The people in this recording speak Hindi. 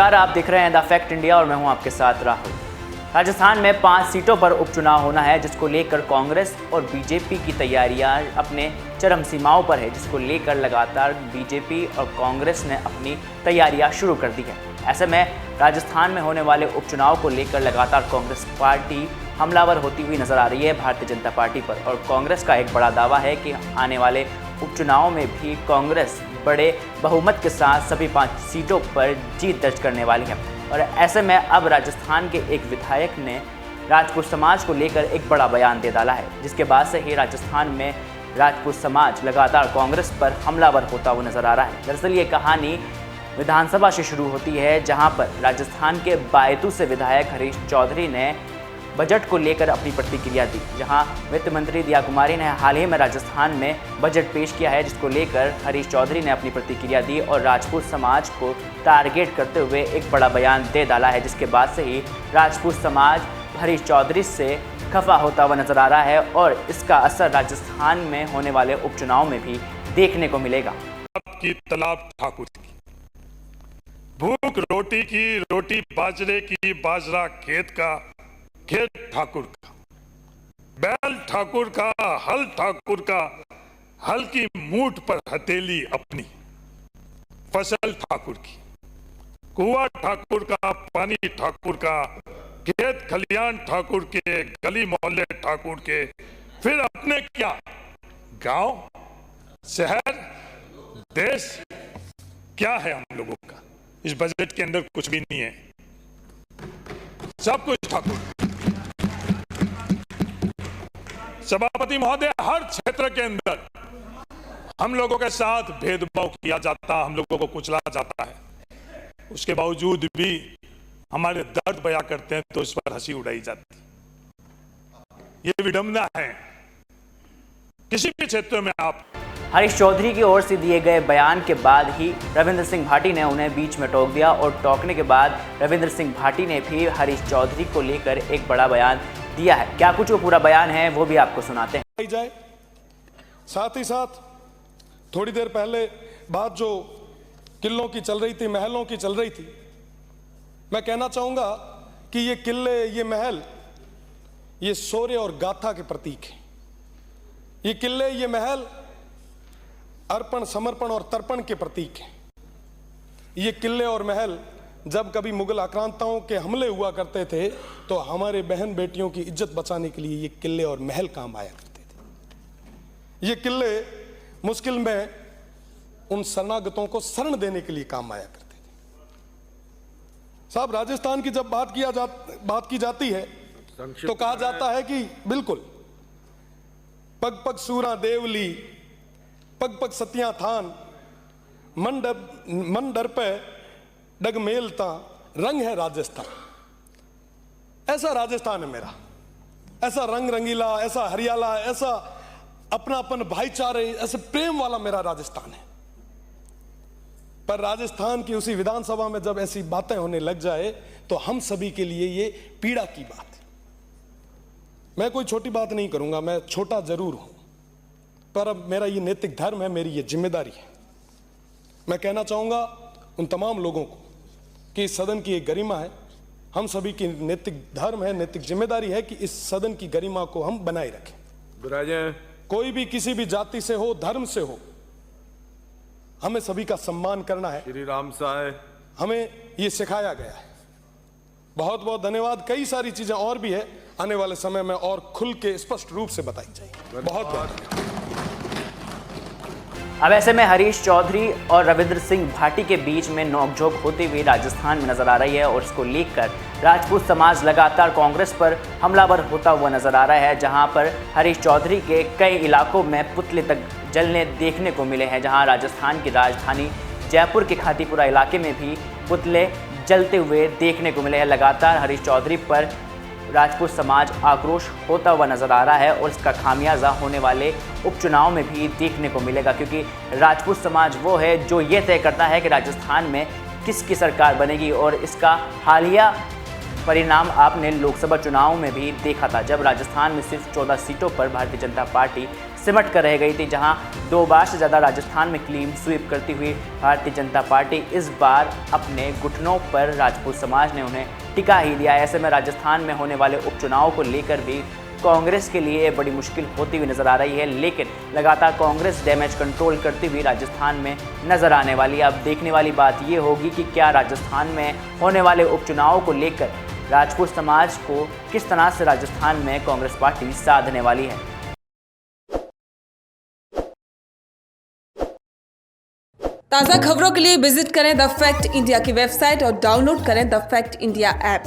नमस्कार, आप देख रहे हैं द फैक्ट इंडिया और मैं हूं आपके साथ राहुल। राजस्थान में 5 सीटों पर उपचुनाव होना है, जिसको लेकर कांग्रेस और बीजेपी की तैयारियां अपने चरम सीमाओं पर है, जिसको लेकर लगातार बीजेपी और कांग्रेस ने अपनी तैयारियां शुरू कर दी है। ऐसे में राजस्थान में होने वाले उपचुनाव को लेकर लगातार कांग्रेस पार्टी हमलावर होती हुई नजर आ रही है भारतीय जनता पार्टी पर, और कांग्रेस का एक बड़ा दावा है कि आने वाले उपचुनाव में भी कांग्रेस बड़े बहुमत के साथ सभी 5 सीटों पर जीत दर्ज करने वाली है। और ऐसे में अब राजस्थान के एक विधायक ने राजपूत समाज को लेकर एक बड़ा बयान दे डाला है, जिसके बाद से ही राजस्थान में राजपूत समाज लगातार कांग्रेस पर हमलावर होता हुआ नजर आ रहा है। दरअसल ये कहानी विधानसभा से शुरू होती है, जहां पर राजस्थान के बायतू से विधायक हरीश चौधरी ने बजट को लेकर अपनी प्रतिक्रिया दी। जहां वित्त मंत्री दिया कुमारी ने हाल ही में राजस्थान में बजट पेश किया है, जिसको लेकर हरीश चौधरी ने अपनी प्रतिक्रिया दी और राजपूत समाज को टारगेट करते हुए एक बड़ा बयान दे डाला है, जिसके बाद से ही राजपूत समाज हरीश चौधरी से खफा होता हुआ नजर आ रहा है और इसका असर राजस्थान में होने वाले उपचुनाव में भी देखने को मिलेगा। की तालाब ठाकुर की भूख रोटी की, रोटी बाजरे की, बाजरा खेत का, खेत ठाकुर का, बैल ठाकुर का, हल ठाकुर का, हल की मूठ पर हथेली अपनी, फसल ठाकुर की, कुआं ठाकुर का, पानी ठाकुर का, खेत खलियान ठाकुर के, गली मोहल्ले ठाकुर के, फिर अपने क्या गांव, शहर, देश क्या है हम लोगों का। इस बजट के अंदर कुछ भी नहीं है, सब कुछ ठाकुर। सभापति महोदय, हर क्षेत्र के अंदर हम लोगों के साथ भेदभाव किया जाता, हम लोगों को कुचला जाता है, उसके बावजूद भी हमारे दर्द बयां करते हैं तो इस पर हंसी उड़ाई जाती। ये विडंबना है किसी भी क्षेत्र में। आप हरीश चौधरी की ओर से दिए गए बयान के बाद ही रविंद्र सिंह भाटी ने उन्हें बीच में टोक दिया और टोकने के बाद रविंद्र सिंह भाटी ने भी हरीश चौधरी को लेकर एक बड़ा बयान दिया है। क्या कुछ वो पूरा बयान है वो भी आपको सुनाते हैं। जाए साथ ही साथ थोड़ी देर पहले बात जो किलों की चल रही थी, महलों की चल रही थी, मैं कहना चाहूंगा कि ये किले, ये महल, ये शौर्य और गाथा के प्रतीक हैं। ये किले, ये महल अर्पण, समर्पण और तर्पण के प्रतीक हैं। ये किले और महल जब कभी मुगल आक्रांताओं के हमले हुआ करते थे तो हमारे बहन बेटियों की इज्जत बचाने के लिए ये किले और महल काम आया करते थे। ये किले मुश्किल में उन शरणागतों को शरण देने के लिए काम आया करते थे। साहब, राजस्थान की जब बात की जाती है तो कहा जाता है कि बिल्कुल पग पग सूरा देवली, पग पग सतियां थान, मन डर पे डग मेलता, रंग है राजस्थान। ऐसा राजस्थान है मेरा, ऐसा रंग रंगीला, ऐसा हरियाला, ऐसा अपनापन, भाईचारे, ऐसे प्रेम वाला मेरा राजस्थान है। पर राजस्थान की उसी विधानसभा में जब ऐसी बातें होने लग जाए तो हम सभी के लिए ये पीड़ा की बात है। मैं कोई छोटी बात नहीं करूंगा, मैं छोटा जरूर हूं, पर अब मेरा ये नैतिक धर्म है, मेरी ये जिम्मेदारी है। मैं कहना चाहूंगा उन तमाम लोगों को कि इस सदन की एक गरिमा है, हम सभी की नैतिक धर्म है, नैतिक जिम्मेदारी है कि इस सदन की गरिमा को हम बनाए रखें। कोई भी किसी भी जाति से हो, धर्म से हो, हमें सभी का सम्मान करना है। श्री राम साहब, हमें ये सिखाया गया है। बहुत बहुत धन्यवाद। कई सारी चीजें और भी है, आने वाले समय में और खुल के स्पष्ट रूप से बताई जाएगी। बहुत बहुत। अब ऐसे में हरीश चौधरी और रविंद्र सिंह भाटी के बीच में नोकझोंक होती हुई राजस्थान में नजर आ रही है और इसको लेकर राजपूत समाज लगातार कांग्रेस पर हमलावर होता हुआ नजर आ रहा है, जहां पर हरीश चौधरी के कई इलाकों में पुतले तक जलने देखने को मिले हैं। जहां राजस्थान की राजधानी जयपुर के खातीपुरा इलाके में भी पुतले जलते हुए देखने को मिले हैं। लगातार हरीश चौधरी पर राजपूत समाज आक्रोश होता हुआ नजर आ रहा है और इसका खामियाजा होने वाले उपचुनाव में भी देखने को मिलेगा, क्योंकि राजपूत समाज वो है जो ये तय करता है कि राजस्थान में किसकी सरकार बनेगी। और इसका हालिया परिणाम आपने लोकसभा चुनाव में भी देखा था, जब राजस्थान में सिर्फ 14 सीटों पर भारतीय जनता पार्टी सिमट कर रह गई थी, जहां 2 बार से ज़्यादा राजस्थान में क्लीन स्वीप करती हुई भारतीय जनता पार्टी इस बार अपने घुटनों पर राजपूत समाज ने उन्हें टिका ही दिया। ऐसे में राजस्थान में होने वाले उपचुनाव को लेकर भी कांग्रेस के लिए बड़ी मुश्किल होती हुई नजर आ रही है, लेकिन लगातार कांग्रेस डैमेज कंट्रोल करती हुई राजस्थान में नजर आने वाली है। अब देखने वाली बात ये होगी कि क्या राजस्थान में होने वाले उपचुनाव को लेकर राजपूत समाज को किस तरह से राजस्थान में कांग्रेस पार्टी साधने वाली है। ताज़ा खबरों के लिए विजिट करें द फैक्ट इंडिया की वेबसाइट और डाउनलोड करें द फैक्ट इंडिया ऐप।